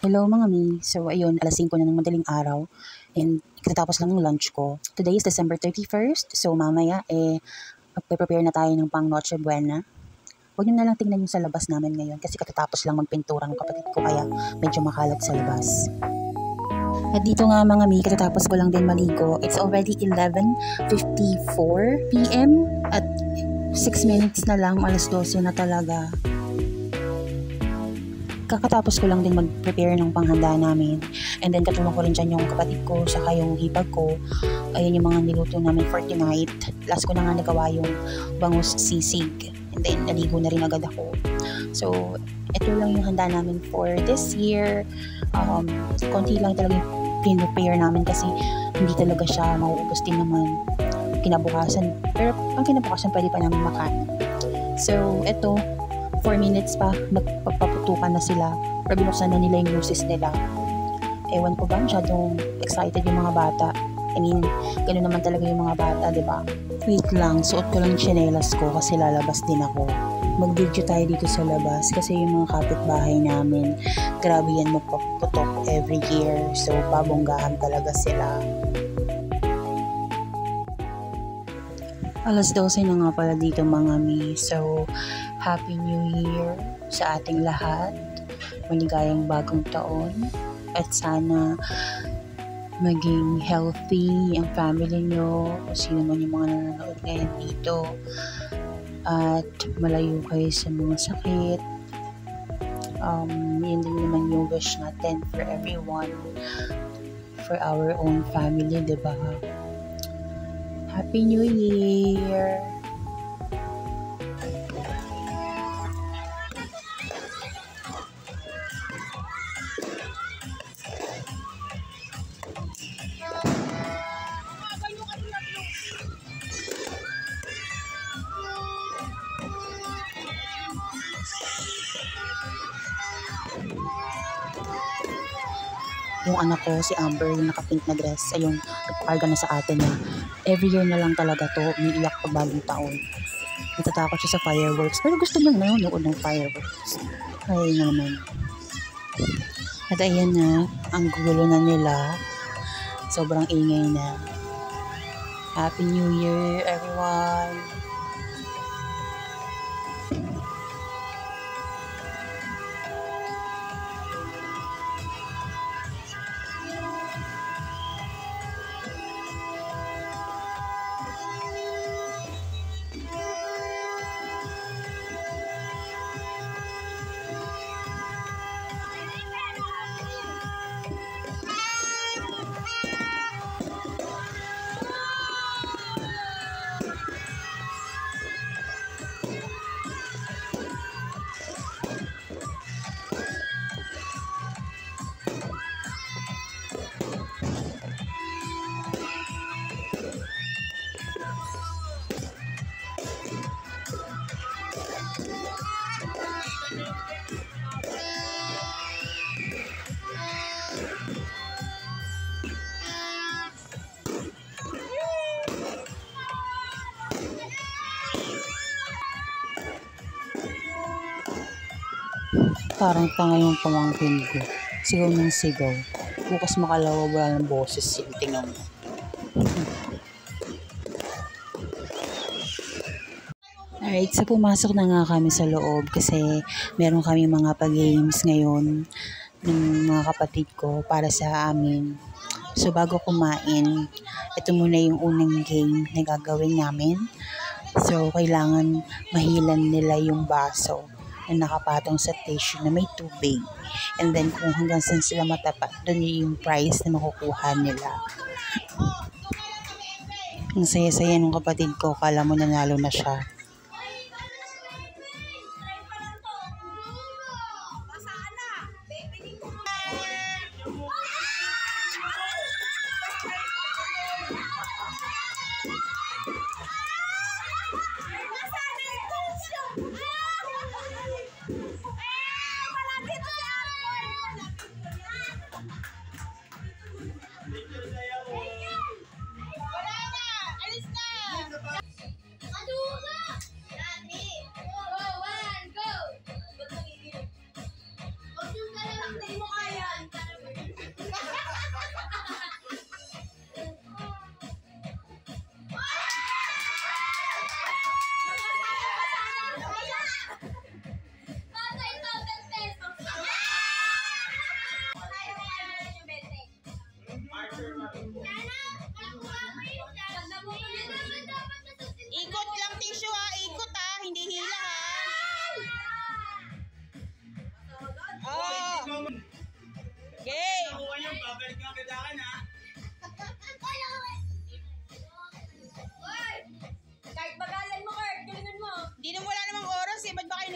Hello mga mi. So ayun, alas 5 na ng madaling araw and katatapos lang ng lunch ko. Today is December 31st. So mamaya magpe-prepare na tayo ng pang Noche Buena. Huwag niyo na lang tingnan yung sa labas namin ngayon kasi katatapos lang magpintura ng kapatid ko kaya medyo makalat sa labas. At dito nga mga mi, katatapos ko lang din maligo. It's already 11:54 PM at 6 minutes na lang, alas 12 na talaga. Kakatapos ko lang din mag-prepare ng panghanda namin. And then katulong ko rin dyan yung kapatid ko, saka yung hipag ko. Ayan yung mga niluto namin for tonight. Last ko na nga nagawa yung bangus sisig. And then naligo na rin agad ako. So, ito lang yung handa namin for this year. Konti lang talaga yung prepare namin kasi hindi talaga siya mauubos din naman kinabukasan. Pero pang kinabukasan pwede pa namin makain. So, ito 4 minutes pa, magpapaputukan na sila or binuksan na nila yung luces nila. Ewan ko ba, masyadong excited yung mga bata. I mean, gano'n naman talaga yung mga bata, di ba? Wait lang, suot ko lang yung tsinelas ko kasi lalabas din ako. Mag-video tayo dito sa labas kasi yung mga kapitbahay namin, grabe yan magpaputok every year. So, pabonggahan talaga sila. Alas 12 na nga pala dito mga mi. So, Happy New Year sa ating lahat. Maligayang bagong taon. At sana maging healthy ang family nyo. Kung sino man yung mga nanonood ngayon dito. At malayo kayo sa mga sakit. Yun din naman yung wish natin for everyone. For our own family, diba? Happy New Year! Yung anak ko, si Amber, yung naka-pink na dress, ayun, nagpakarga na sa atin na every year na lang talaga to, umiiyak pag bagong taon. Natatakot siya sa fireworks, pero gusto niyang nanonood ng fireworks. Ay naman. At ayan na, ang gulo na nila. Sobrang ingay na. Happy New Year, everyone! Parang tanga yung pamangkin ko. Sigaw ng sigaw. Bukas makalawa wala ng boses yun. Tingnan mo. Alright, so pumasok na nga kami sa loob kasi meron kami mga pa-games ngayon ng mga kapatid ko para sa amin. So bago kumain, ito muna yung unang game na gagawin namin. So kailangan mahilan nila yung baso na nakapatong sa tissue na may tubig. And then kung hanggang saan sila matapat, doon yung prize na makukuha nila. Ang saya-saya ng kapatid ko, kala mo nanalo na siya.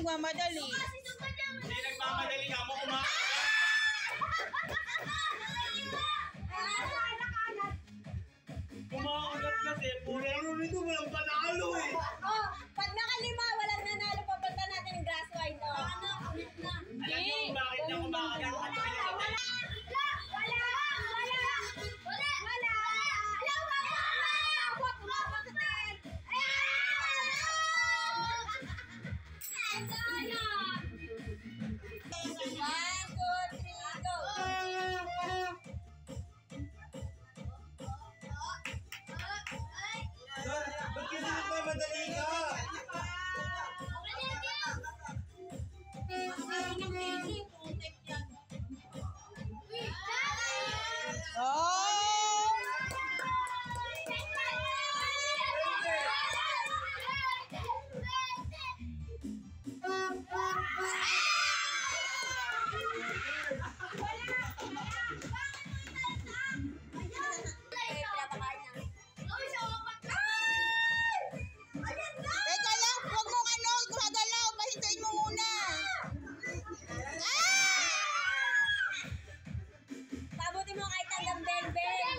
nagmamadali. Hindi nagmamadali ka mo kumakas. Kumakagat kasi, puro ano nito, walang panalo eh. Oh, pag nakalima, walang nanalo, papunta natin ng grass wine. Oh. Alam niyo kung bakit niya kumakagat? Ano pinakita? Ba't kasi nagmamadali ka? Teka lang, huwag mong ano, gumagalaw. Pahintayin mo muna. Pabuti mo kahit hanggang beng-beng.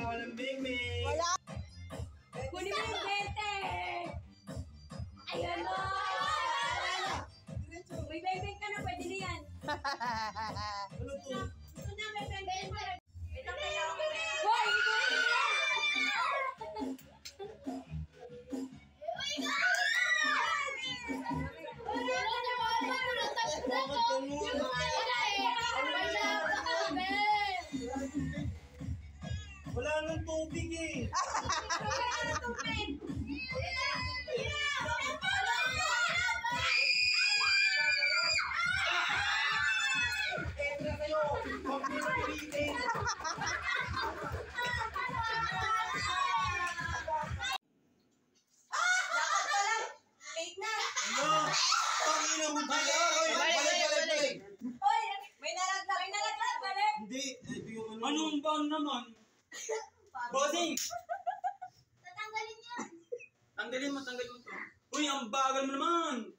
Walang bing-bing. Wala. Kunin mo yung 20. Ayan o. May beng-beng ka na, pwede na yan. Ano to? Ito na, may beng-beng pa. Ito kayo. Hoy! Wala nang tubig eh. Entra kayo. Huwag mo nang pilitin. Ano? Pangina mo pala. Oy, balik. Hoy! May nalaglag, balik! Hindi. Ito yung ano. Anong bang naman? Bossing! Tatanggalin yan. Tanggalin mo to. Uy, ang bagal mo naman!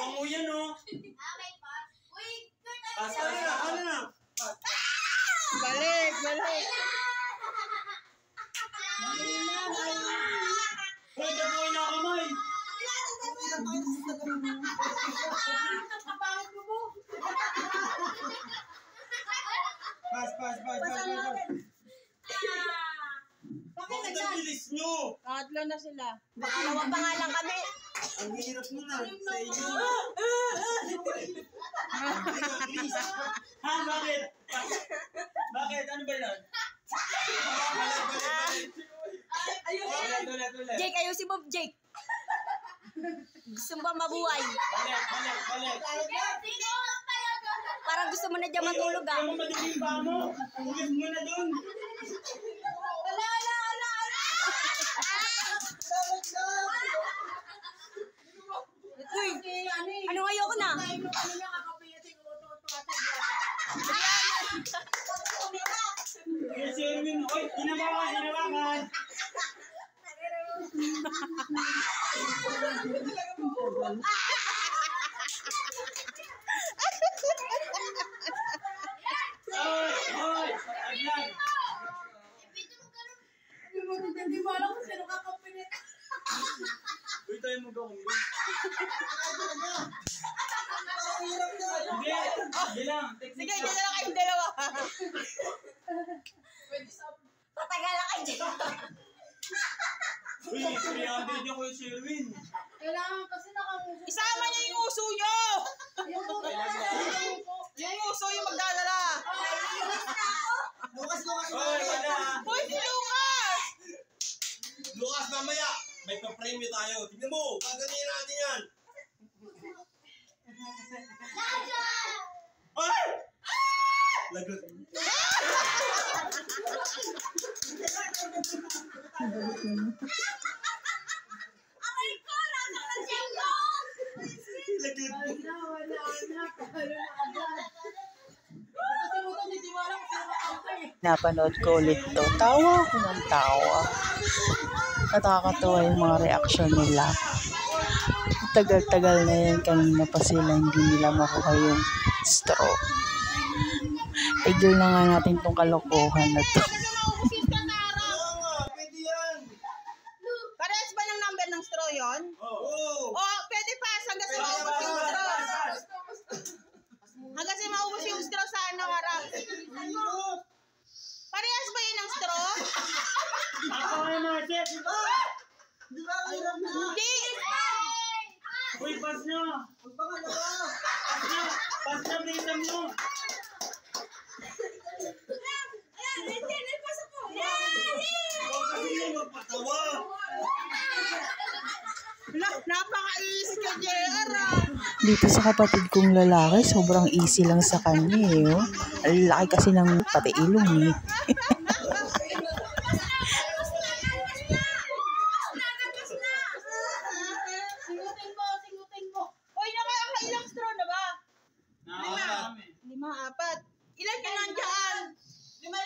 Panguyan no? Okay pa. Uy, Ano na? Balik. Uy, ba't mo inakamay? Pas. Bakit ang bilis nyo? Tatlo na sila. Dalawa pa nga lang kami. Ang hirap mo na sa inyo. Ha? Bakit? Bakit? Ano ba yun? Ulit. Jake, ayusin mo, Jake. Gusto mo ba mabuhay? Balik. Parang gusto mo na dyan matulog ah. Yung madilim pa mo. Ulit mo na dun. Uy, ano ayoko na? Yes, Erwin. Oy, hinawakan. Oy, agad. Hindi mo alam kung sino kakapilit. Uy, tayo mag-gawin. Hindi lang. Sige, dito na kayong dalawa. Patagal na kayo dyan. Uy, 300 yung kuya Sherwin. Kailangan kasi nakamuso. Isama niya yung uso nyo. Yung uso yung magdadala. Oy, wala. Hoy, si Lucas. Lucas, mamaya. May pa-premyo tayo. Tignan mo. Kaganin natin yan. Ay! Lagot. Aray ko! Nasa ka dyan ko! Lagot. Wala na. Kalo na agad. Napanood ko ulit to. Tawa ako ng tawa. Nakakatuwa yung mga reaction nila. Tagal-tagal na yan. Kanina pa sila hindi nila makuha yung straw. Tigil na nga natin tong kalokohan na to. Pwede yan. Parehas ba ng number ng straw yun? Oo. Oh, pwede pa. Hanggang sa maubos yung straw. Hanggang sa maubos yung straw sa ano, harap. Parehas ba yun ng straw? Hindi. Uy, pas nyo! Pas na, bilisan nyo! Magpatawa. Napaka-easy ka, JR. Dito sa kapatid kong lalaki, sobrang easy lang sa kanya eh. Oh. Ang laki kasi ng pati ilong eh. Singutin mo. Hoy, nakakailang straw na ba? Nakakami. 5, 4. Ilan ka nandiyan? 5 na.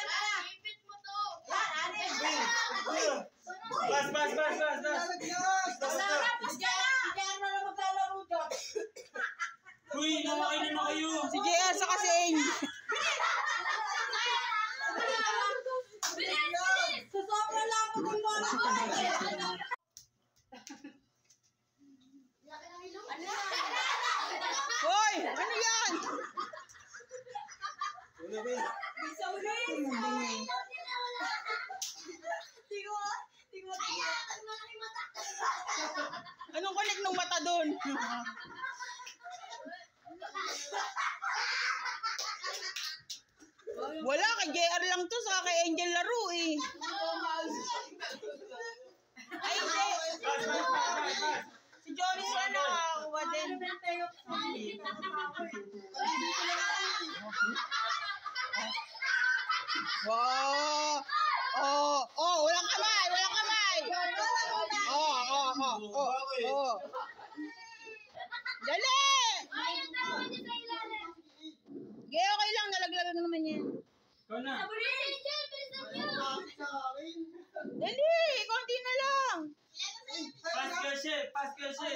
Ipit mo to. Pas, pas, pas, pas, pas! Uy, nawakain na kayo! Si JR sa kasing. Sobrang lapot ng bola ko. Hoy, ano yan? Anong connect ng mata doon? Wala, kay JR lang to, sa kay Angel laro eh. Ay, hindi. Si Johnny sa nakakuha din. Wow! Oh, walang kamay, walang kamay. Oh. Dali! Okay lang, nalaglagan naman yan. Ikaw na! Dali, konti na lang. Pas kasi! Pas kasi!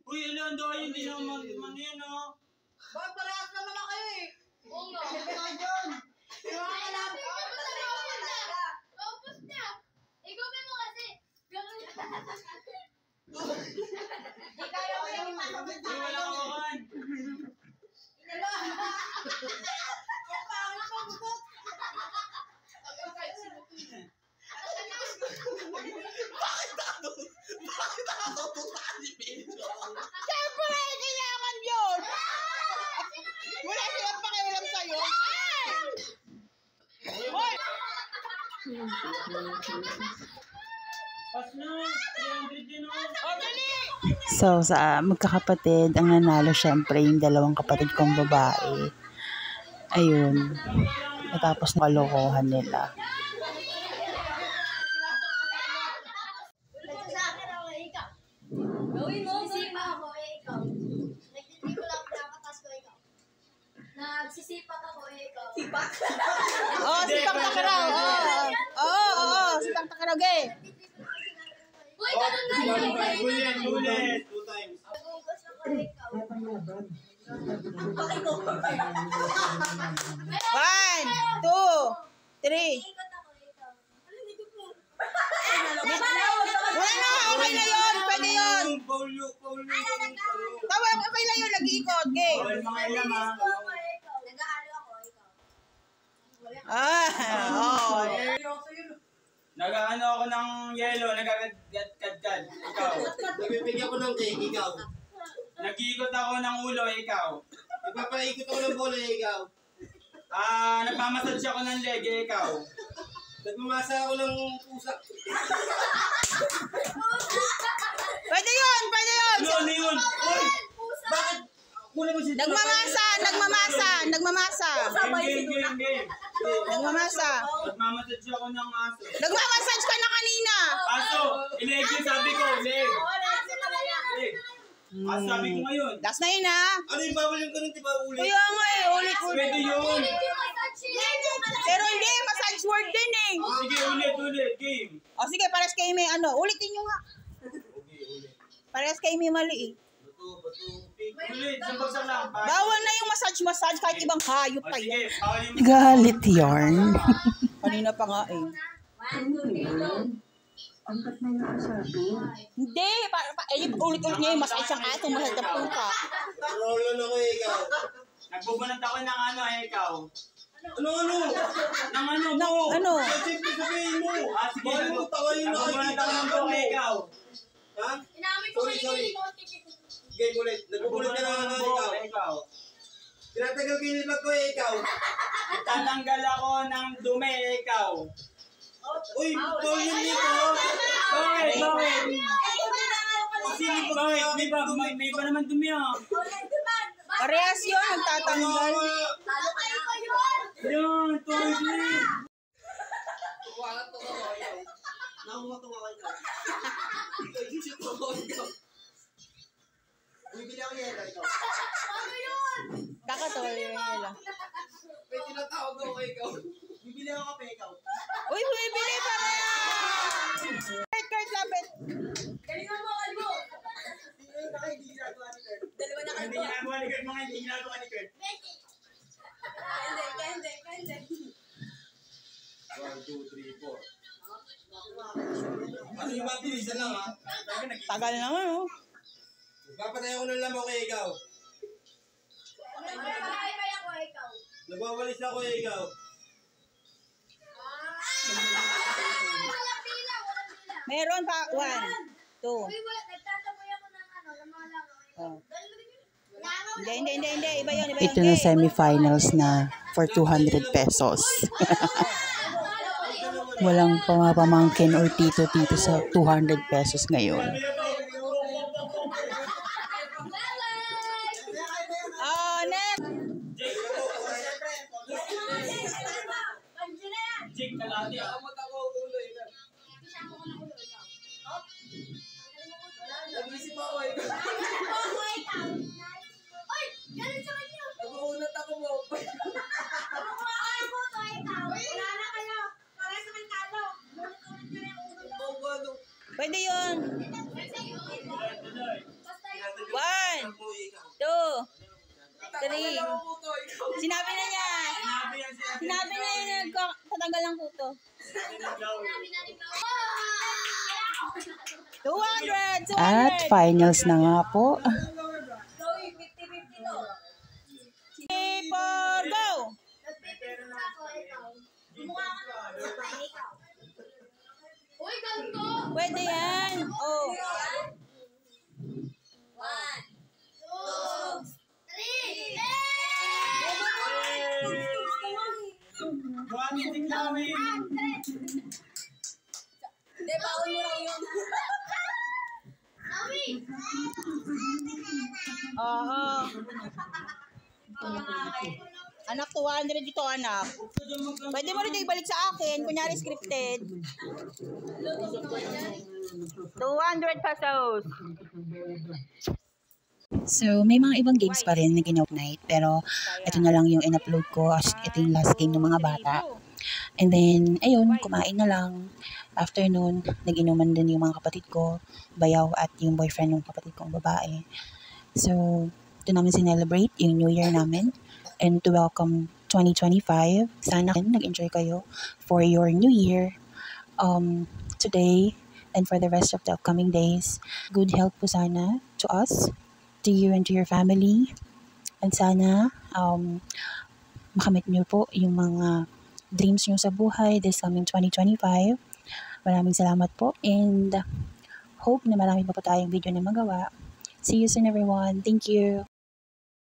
Uy, ano ang doon hindi naman yun, oh! Bakit parehas naman na kayo eh? Oo nga. Tapos na! Ikaw mo kasi! Ganun yun! Di kaya ko yung Uy, wala kang kakan! Siyempre, kailangan yun! Wala silang pakialam sa'yo. Hoy! Pas na! 300 yun, oh! Oh, dali! So, sa magkakapatid, ang nanalo syempre yung dalawang kapatid kong babae. Ayun. Natapos na kalokohan nila. Gawin mo! Sisipa ako ikaw. Nagtitiko lang pinakatas ko ikaw. Nagsisipak ako ikaw. Sipak? Oh, sipang takaraw. Oo, sipang takaraw, gay. Uy, ganun na yun! Ulit! 2 times. Nagugos ako ikaw. 1, 2, 3. Ikot ako ikaw. Ano nito po? Wala na, okay na yun. Pwede yun. Paulo. Tawa, okay na yun. Nag-iikot, gay. Bawal mga ilam, ha? Nag-aalo ako ikaw. Oh. Nag-ano ako ng yelo, nagagad-kad. Ikaw. Nagbibigyan ko ng cake, ikaw. Nag-iikot ako ng ulo, ikaw. Nagpapaikot ako ng bola, ikaw. Nagmamassage ako ng leg, ikaw. Nagmamasa ako ng pusa. Pwede yun. Ano yun? Uy! Bakit? Kunin mo si Nagmamasa. Game. Nagmamasa. Nagmamassage ako ng aso. Nagmamassage ka na kanina. Aso! Ileg yun, sabi ko. Leg. Aso sabi ko ngayon. Last na yun, ha? Ano yung bawal yung ganun, di ba ulit? Kuya nga eh, ulit. Pwede yun. Pero hindi, massage password din eh. Sige, ulit, game. O sige, pares kayo may ano. Ulitin nyo nga. Pares kayo may mali eh. Ulit, isang bagsak lang. Bawal na yung massage kahit ibang hayop pa Sige, yan. bawal yung Galit yarn. Kanina pa nga eh. Hindi, ulit-ulit niya yung massage ang ato, mahal na puta. Rolo na ko ikaw. Nagbubunot ako ng ano, ikaw. Ano? Ng ano No, po? ano? Siyempre sabihin mo. Sige, Bakit mo tawayin na nagbubunot nakikita ako ng ka po, mo? ikaw. Ha? Inamin ko Sorry, kanina sorry. yung Game ulit. Nagpupulit ka na nga ikaw. Ikaw. Tinatagal ko yung libag ko ikaw. Tatanggal ako ng dumi, ikaw. Uy, bawal yun dito. Bakit? Bakit? May iba naman dumi ah. Parehas yun, nagtatanggal. Lalo kayo pa yun! Yan, toilet. Nakuha ka. Bibili ako yan ikaw. Ano yun? Kakatuloy yun nila. May tinatawag ako ikaw. Bibili ako kape ikaw. Uy, bumibili pa kaya! Kurt, lapit. Galingan mo, kalbo! Hindi ginagawa ni Kurt. Dalawa na Hindi kalbo. ginagawa ni Kurt, mga hindi ginagawa ni Kurt. Hindi. 1, 2, 3, 4. Ano yung mabilisan lang ha? Tagal naman oh. Papatay ako ng lamok kay ikaw. Nagpapakay ako, ikaw. Nagwawalis ako kay ikaw. Walang pila. Meron pa, 1, 2. Uy, wala. Nagtataboy ako ng ano, ng mga langaw. Oh. Langaw na. Hindi. Iba yun. Ito na semifinals na for 200 pesos. Walang pamamangkin or tito-tito sa 200 pesos ngayon. Oh, next. Jig, kalati ah. Nag-isip ako ikaw. Uy! Galing sa kanya! Nag-uunat ako mo. Kumakas mo to, ikaw! Wala na kayo! Para sa kantado! Ulit-ulit nyo na yung ulo to. Pwede yun. Basta yun! 1, 2, 3. Sinabi na niya. Sinabi na yun na nagtatanggal ng kuto. Sinabi na rin ako. 200. At finals na nga po. Gawin, 50-50 to. 3, 4, go! Nagpipirma ako, ikaw. Mukha ka na. Ikaw. Uy, ganito! Pwede yan. Oh. 1, 2, 3. Buwan yung namin. Hindi, baon mo raw yun. Awi! Aha. Anak, 200 dito, anak. Pwede mo rin ibalik sa akin. Kunyari scripted. 200 pesos. So, may mga ibang games pa rin na gina-night. Pero, ito na lang yung in-upload ko. Ito yung last game ng mga bata. And then, ayun, kumain na lang. After nun, nag-inuman din yung mga kapatid ko, bayaw at yung boyfriend ng kapatid kong babae. So, ito namin sinelebrate yung New Year namin. And to welcome 2025. Sana nag-enjoy kayo for your New Year. Today, and for the rest of the upcoming days. Good health po sana to us, to you and to your family. And sana, makamit niyo po yung mga dreams niyo sa buhay this coming 2025. Maraming salamat po and hope na marami pa po tayong video na magawa. See you soon everyone. Thank you.